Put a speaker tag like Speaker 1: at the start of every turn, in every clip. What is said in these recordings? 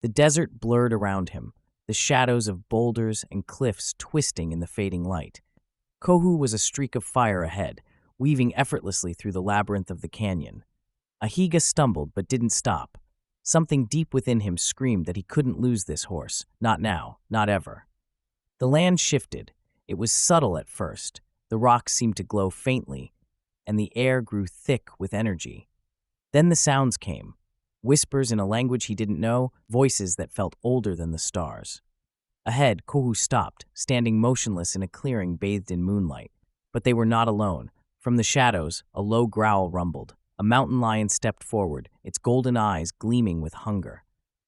Speaker 1: The desert blurred around him, the shadows of boulders and cliffs twisting in the fading light. Kóhú was a streak of fire ahead, weaving effortlessly through the labyrinth of the canyon. Ahiga stumbled but didn't stop. Something deep within him screamed that he couldn't lose this horse, not now, not ever. The land shifted. It was subtle at first. The rocks seemed to glow faintly, and the air grew thick with energy. Then the sounds came. Whispers in a language he didn't know, voices that felt older than the stars. Ahead, Kóhú stopped, standing motionless in a clearing bathed in moonlight. But they were not alone. From the shadows, a low growl rumbled. A mountain lion stepped forward, its golden eyes gleaming with hunger.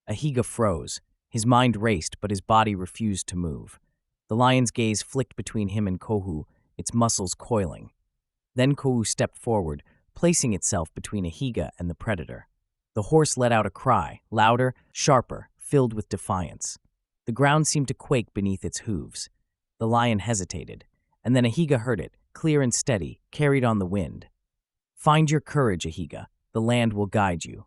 Speaker 1: Ahiga froze. His mind raced, but his body refused to move. The lion's gaze flicked between him and Kóhú, its muscles coiling. Then Kóhú stepped forward, placing itself between Ahiga and the predator. The horse let out a cry, louder, sharper, filled with defiance. The ground seemed to quake beneath its hooves. The lion hesitated, and then Ahiga heard it, clear and steady, carried on the wind. "Find your courage, Ahiga. The land will guide you."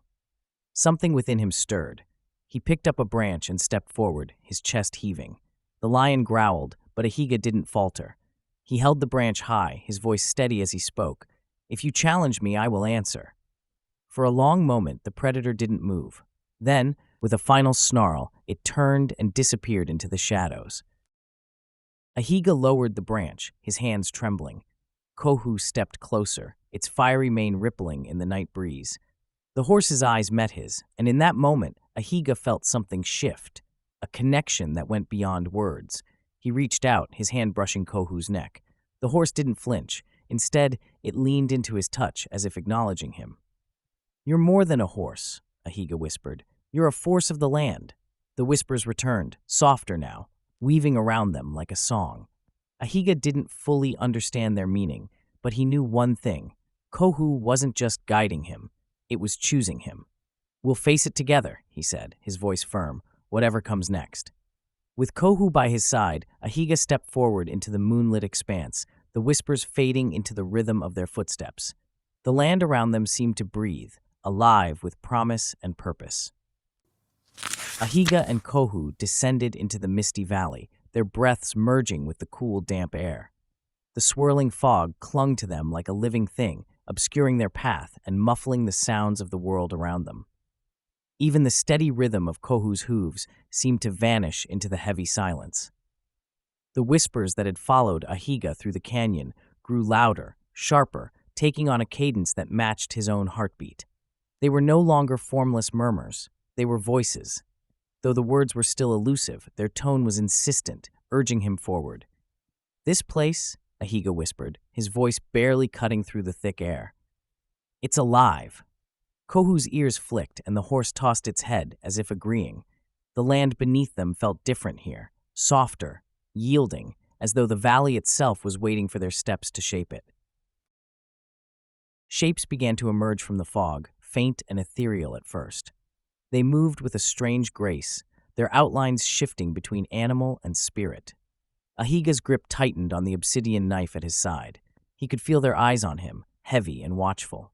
Speaker 1: Something within him stirred. He picked up a branch and stepped forward, his chest heaving. The lion growled, but Ahiga didn't falter. He held the branch high, his voice steady as he spoke. "If you challenge me, I will answer." For a long moment, the predator didn't move. Then, with a final snarl, it turned and disappeared into the shadows. Ahiga lowered the branch, his hands trembling. Kóhú stepped closer, its fiery mane rippling in the night breeze. The horse's eyes met his, and in that moment, Ahiga felt something shift, a connection that went beyond words. He reached out, his hand brushing Kóhú's neck. The horse didn't flinch. Instead, it leaned into his touch as if acknowledging him. "You're more than a horse," Ahiga whispered. "You're a force of the land." The whispers returned, softer now, weaving around them like a song. Ahiga didn't fully understand their meaning, but he knew one thing. Kóhú wasn't just guiding him, it was choosing him. "We'll face it together," he said, his voice firm, "whatever comes next." With Kóhú by his side, Ahiga stepped forward into the moonlit expanse, the whispers fading into the rhythm of their footsteps. The land around them seemed to breathe, alive with promise and purpose. Ahiga and Kóhú descended into the misty valley, their breaths merging with the cool, damp air. The swirling fog clung to them like a living thing, obscuring their path and muffling the sounds of the world around them. Even the steady rhythm of Kóhú's hooves seemed to vanish into the heavy silence. The whispers that had followed Ahiga through the canyon grew louder, sharper, taking on a cadence that matched his own heartbeat. They were no longer formless murmurs. They were voices. Though the words were still elusive, their tone was insistent, urging him forward. "This place," Ahiga whispered, his voice barely cutting through the thick air. "It's alive." Kóhú's ears flicked, and the horse tossed its head, as if agreeing. The land beneath them felt different here, softer, yielding, as though the valley itself was waiting for their steps to shape it. Shapes began to emerge from the fog, faint and ethereal at first. They moved with a strange grace, their outlines shifting between animal and spirit. Ahiga's grip tightened on the obsidian knife at his side. He could feel their eyes on him, heavy and watchful.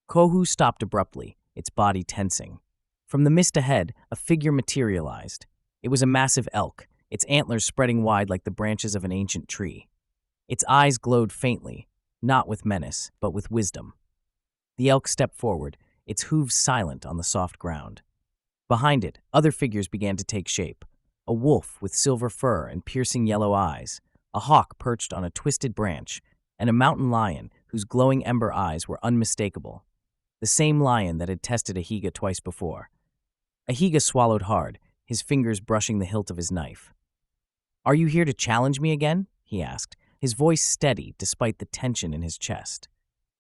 Speaker 1: Kóhú stopped abruptly, its body tensing. From the mist ahead, a figure materialized. It was a massive elk, its antlers spreading wide like the branches of an ancient tree. Its eyes glowed faintly, not with menace, but with wisdom. The elk stepped forward, its hooves silent on the soft ground. Behind it, other figures began to take shape. A wolf with silver fur and piercing yellow eyes, a hawk perched on a twisted branch, and a mountain lion whose glowing ember eyes were unmistakable. The same lion that had tested Ahiga twice before. Ahiga swallowed hard, his fingers brushing the hilt of his knife. "Are you here to challenge me again?" he asked, his voice steady despite the tension in his chest.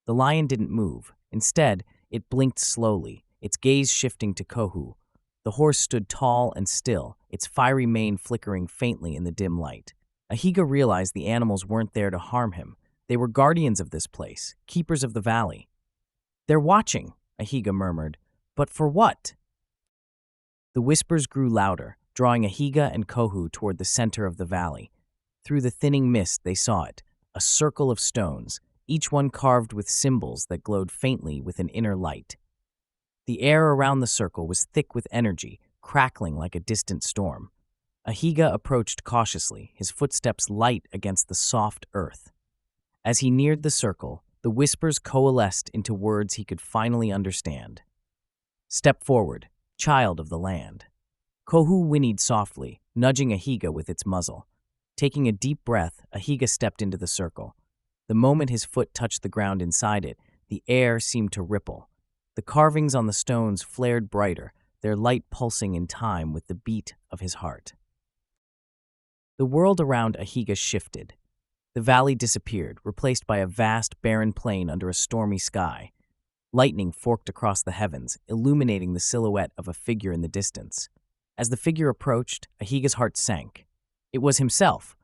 Speaker 1: The lion didn't move. Instead, it blinked slowly, its gaze shifting to Kóhú. The horse stood tall and still, its fiery mane flickering faintly in the dim light. Ahiga realized the animals weren't there to harm him. They were guardians of this place, keepers of the valley. "They're watching," Ahiga murmured. "But for what?" The whispers grew louder, drawing Ahiga and Kóhú toward the center of the valley. Through the thinning mist, they saw it, a circle of stones, each one carved with symbols that glowed faintly with an inner light. The air around the circle was thick with energy, crackling like a distant storm. Ahiga approached cautiously, his footsteps light against the soft earth. As he neared the circle, the whispers coalesced into words he could finally understand. "Step forward, child of the land." Kóhú whinnied softly, nudging Ahiga with its muzzle. Taking a deep breath, Ahiga stepped into the circle. The moment his foot touched the ground inside it, the air seemed to ripple. The carvings on the stones flared brighter, their light pulsing in time with the beat of his heart. The world around Ahiga shifted. The valley disappeared, replaced by a vast, barren plain under a stormy sky. Lightning forked across the heavens, illuminating the silhouette of a figure in the distance. As the figure approached, Ahiga's heart sank. It was himself,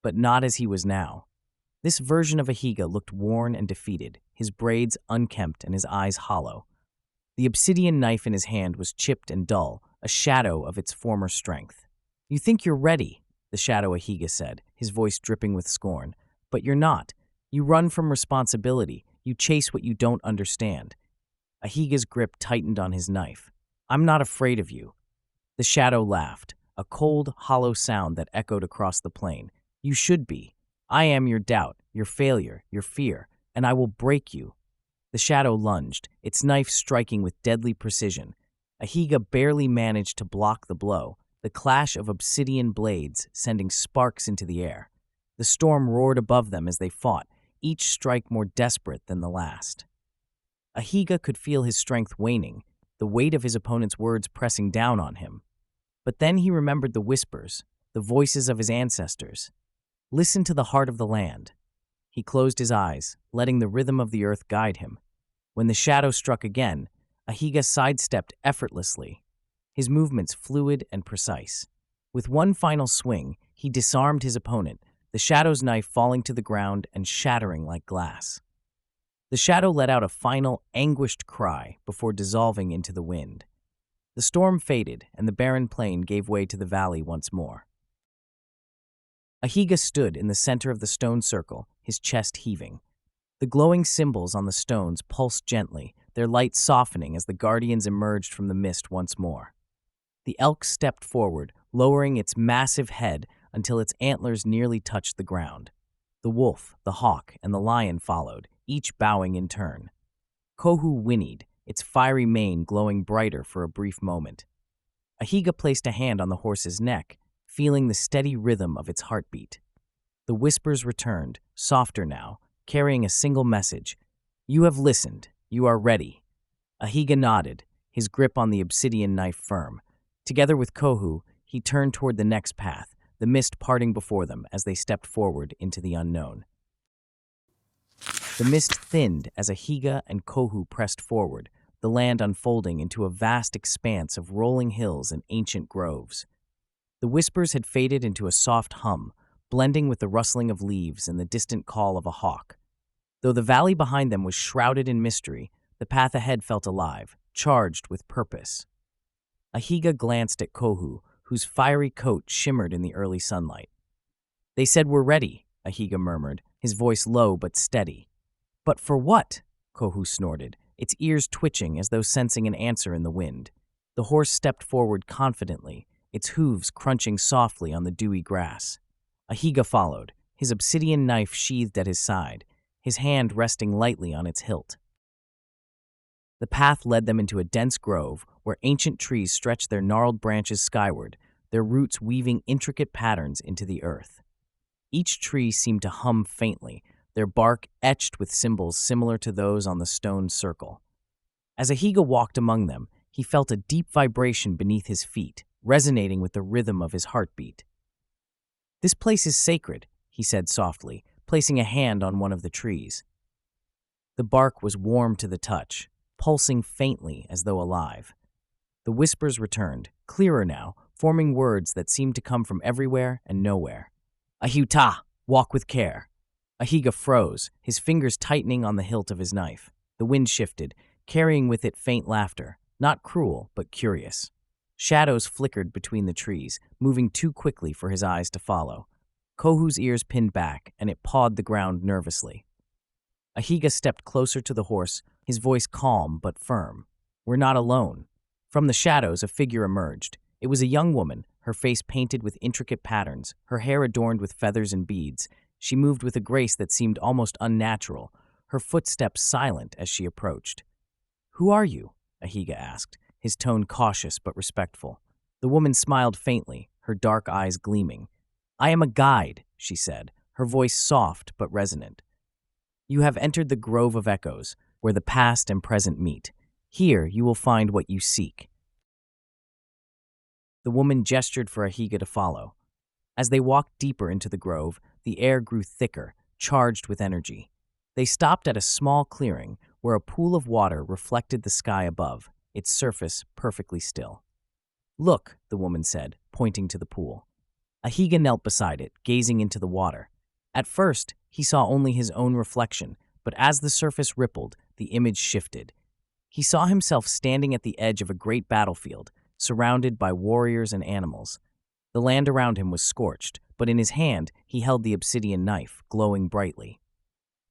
Speaker 1: but not as he was now. This version of Ahiga looked worn and defeated, his braids unkempt and his eyes hollow. The obsidian knife in his hand was chipped and dull, a shadow of its former strength. "You think you're ready," the shadow Ahiga said, his voice dripping with scorn. "But you're not. You run from responsibility. You chase what you don't understand." Ahiga's grip tightened on his knife. "I'm not afraid of you." The shadow laughed, a cold, hollow sound that echoed across the plain. "You should be. I am your doubt, your failure, your fear, and I will break you." The shadow lunged, its knife striking with deadly precision. Ahiga barely managed to block the blow, the clash of obsidian blades sending sparks into the air. The storm roared above them as they fought, each strike more desperate than the last. Ahiga could feel his strength waning, the weight of his opponent's words pressing down on him. But then he remembered the whispers, the voices of his ancestors. Listen to the heart of the land. He closed his eyes, letting the rhythm of the earth guide him. When the shadow struck again, Ahiga sidestepped effortlessly, his movements fluid and precise. With one final swing, he disarmed his opponent, the shadow's knife falling to the ground and shattering like glass. The shadow let out a final, anguished cry before dissolving into the wind. The storm faded, and the barren plain gave way to the valley once more. Ahiga stood in the center of the stone circle, his chest heaving. The glowing symbols on the stones pulsed gently, their light softening as the guardians emerged from the mist once more. The elk stepped forward, lowering its massive head until its antlers nearly touched the ground. The wolf, the hawk, and the lion followed, each bowing in turn. Kóhú whinnied, its fiery mane glowing brighter for a brief moment. Ahiga placed a hand on the horse's neck, feeling the steady rhythm of its heartbeat. The whispers returned, softer now, carrying a single message. "You have listened. You are ready." Ahiga nodded, his grip on the obsidian knife firm. Together with Kóhú, he turned toward the next path, the mist parting before them as they stepped forward into the unknown. The mist thinned as Ahiga and Kóhú pressed forward, the land unfolding into a vast expanse of rolling hills and ancient groves. The whispers had faded into a soft hum, blending with the rustling of leaves and the distant call of a hawk. Though the valley behind them was shrouded in mystery, the path ahead felt alive, charged with purpose. Ahiga glanced at Kóhú, whose fiery coat shimmered in the early sunlight. "They said we're ready," Ahiga murmured, his voice low but steady. "But for what?" Kóhú snorted, its ears twitching as though sensing an answer in the wind. The horse stepped forward confidently, its hooves crunching softly on the dewy grass. Ahiga followed, his obsidian knife sheathed at his side, his hand resting lightly on its hilt. The path led them into a dense grove where ancient trees stretched their gnarled branches skyward, their roots weaving intricate patterns into the earth. Each tree seemed to hum faintly, their bark etched with symbols similar to those on the stone circle. As Ahiga walked among them, he felt a deep vibration beneath his feet, resonating with the rhythm of his heartbeat. "This place is sacred," he said softly, placing a hand on one of the trees. The bark was warm to the touch, pulsing faintly as though alive. The whispers returned, clearer now, forming words that seemed to come from everywhere and nowhere. "Ahiuta, walk with care." Ahiga froze, his fingers tightening on the hilt of his knife. The wind shifted, carrying with it faint laughter, not cruel, but curious. Shadows flickered between the trees, moving too quickly for his eyes to follow. Kóhú's ears pinned back, and it pawed the ground nervously. Ahiga stepped closer to the horse, his voice calm but firm. "We're not alone." From the shadows, a figure emerged. It was a young woman, her face painted with intricate patterns, her hair adorned with feathers and beads. She moved with a grace that seemed almost unnatural, her footsteps silent as she approached. "Who are you?" Ahiga asked, his tone cautious but respectful. The woman smiled faintly, her dark eyes gleaming. "I am a guide," she said, her voice soft but resonant. "You have entered the Grove of Echoes, where the past and present meet. Here you will find what you seek." The woman gestured for Ahiga to follow. As they walked deeper into the grove, the air grew thicker, charged with energy. They stopped at a small clearing where a pool of water reflected the sky above, its surface perfectly still. "Look," the woman said, pointing to the pool. Ahiga knelt beside it, gazing into the water. At first, he saw only his own reflection, but as the surface rippled, the image shifted. He saw himself standing at the edge of a great battlefield, surrounded by warriors and animals. The land around him was scorched, but in his hand he held the obsidian knife, glowing brightly.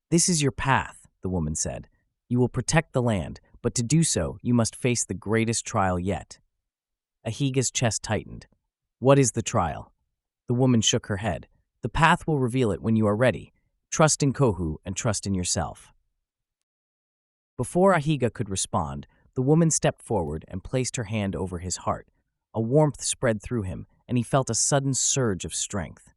Speaker 1: "This is your path," the woman said. "You will protect the land, but to do so, you must face the greatest trial yet." Ahiga's chest tightened. "What is the trial?" The woman shook her head. "The path will reveal it when you are ready. Trust in Kóhú and trust in yourself." Before Ahiga could respond, the woman stepped forward and placed her hand over his heart. A warmth spread through him, and he felt a sudden surge of strength.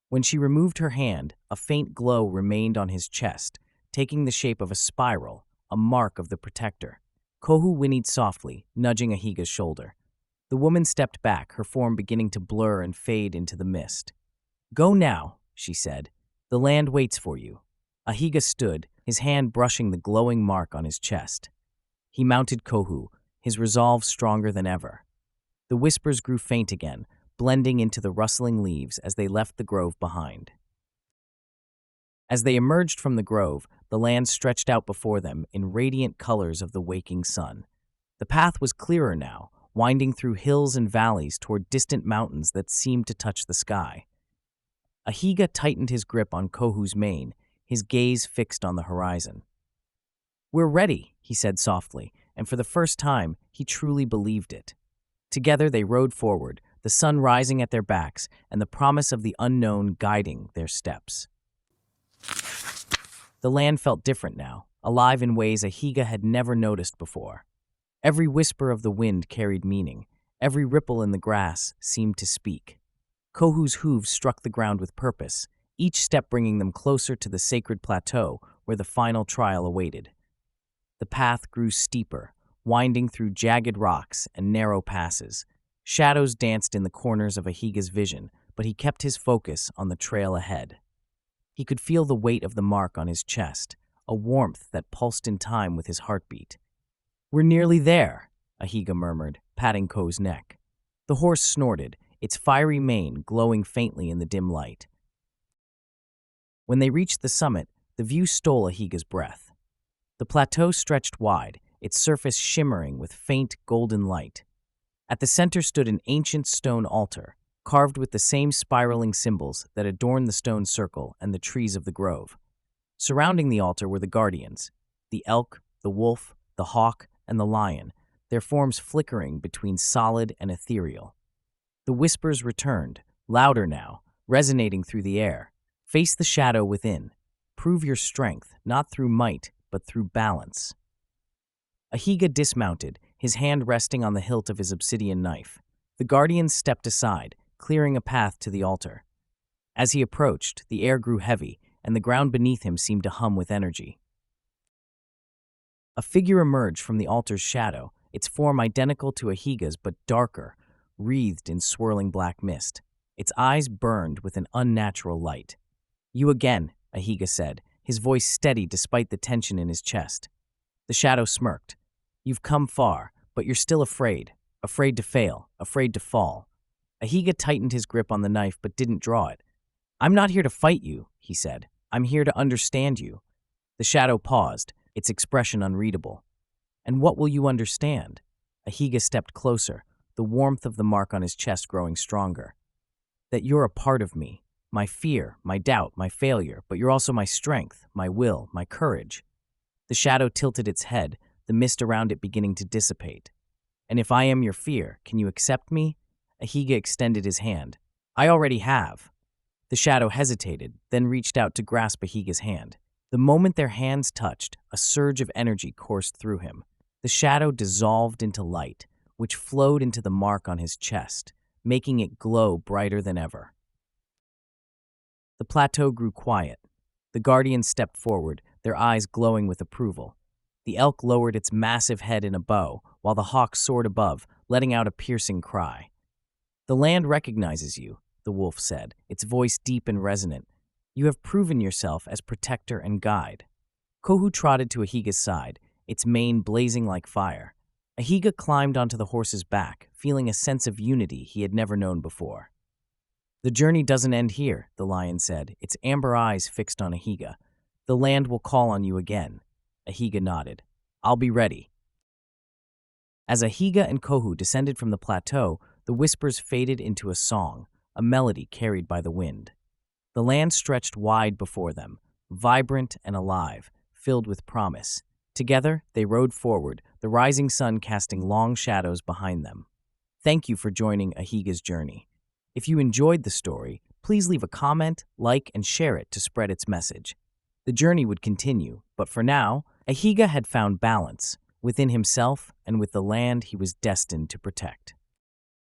Speaker 1: When she removed her hand, a faint glow remained on his chest, taking the shape of a spiral, a mark of the protector. Kóhú whinnied softly, nudging Ahiga's shoulder. The woman stepped back, her form beginning to blur and fade into the mist. "Go now," she said. "The land waits for you." Ahiga stood, his hand brushing the glowing mark on his chest. He mounted Kóhú, his resolve stronger than ever. The whispers grew faint again, blending into the rustling leaves as they left the grove behind. As they emerged from the grove, the land stretched out before them in radiant colors of the waking sun. The path was clearer now, winding through hills and valleys toward distant mountains that seemed to touch the sky. Ahiga tightened his grip on Kóhú's mane, his gaze fixed on the horizon. "We're ready," he said softly, and for the first time, he truly believed it. Together they rode forward, the sun rising at their backs and the promise of the unknown guiding their steps. The land felt different now, alive in ways Ahiga had never noticed before. Every whisper of the wind carried meaning. Every ripple in the grass seemed to speak. Kóhú's hooves struck the ground with purpose, each step bringing them closer to the sacred plateau where the final trial awaited. The path grew steeper, winding through jagged rocks and narrow passes. Shadows danced in the corners of Ahiga's vision, but he kept his focus on the trail ahead. He could feel the weight of the mark on his chest, a warmth that pulsed in time with his heartbeat. "We're nearly there," Ahiga murmured, patting Kóhú's neck. The horse snorted, its fiery mane glowing faintly in the dim light. When they reached the summit, the view stole Ahiga's breath. The plateau stretched wide, its surface shimmering with faint golden light. At the center stood an ancient stone altar, carved with the same spiraling symbols that adorned the stone circle and the trees of the grove. Surrounding the altar were the guardians, the elk, the wolf, the hawk, and the lion, their forms flickering between solid and ethereal. The whispers returned, louder now, resonating through the air. "Face the shadow within. Prove your strength, not through might, but through balance." Ahiga dismounted, his hand resting on the hilt of his obsidian knife. The guardians stepped aside, clearing a path to the altar. As he approached, the air grew heavy, and the ground beneath him seemed to hum with energy. A figure emerged from the altar's shadow, its form identical to Ahiga's but darker, wreathed in swirling black mist. Its eyes burned with an unnatural light. "You again," Ahiga said, his voice steady despite the tension in his chest. The shadow smirked. "You've come far, but you're still afraid. Afraid to fail, afraid to fall." Ahiga tightened his grip on the knife but didn't draw it. "I'm not here to fight you," he said. "I'm here to understand you." The shadow paused, its expression unreadable. "And what will you understand?" Ahiga stepped closer, the warmth of the mark on his chest growing stronger. "That you're a part of me, my fear, my doubt, my failure, but you're also my strength, my will, my courage." The shadow tilted its head, the mist around it beginning to dissipate. "And if I am your fear, can you accept me? Ahiga extended his hand. I already have. The shadow hesitated, then reached out to grasp Ahiga's hand. The moment their hands touched, a surge of energy coursed through him. The shadow dissolved into light, which flowed into the mark on his chest, making it glow brighter than ever. The plateau grew quiet. The guardians stepped forward, their eyes glowing with approval. The elk lowered its massive head in a bow, while the hawk soared above, letting out a piercing cry. The land recognizes you, the wolf said, its voice deep and resonant. You have proven yourself as protector and guide. Kóhú trotted to Ahiga's side, its mane blazing like fire. Ahiga climbed onto the horse's back, feeling a sense of unity he had never known before. The journey doesn't end here, the lion said, its amber eyes fixed on Ahiga. The land will call on you again. Ahiga nodded. I'll be ready. As Ahiga and Kóhú descended from the plateau, the whispers faded into a song, a melody carried by the wind. The land stretched wide before them, vibrant and alive, filled with promise. Together, they rode forward, the rising sun casting long shadows behind them. Thank you for joining Ahiga's journey. If you enjoyed the story, please leave a comment, like, and share it to spread its message. The journey would continue, but for now, Ahiga had found balance within himself and with the land he was destined to protect.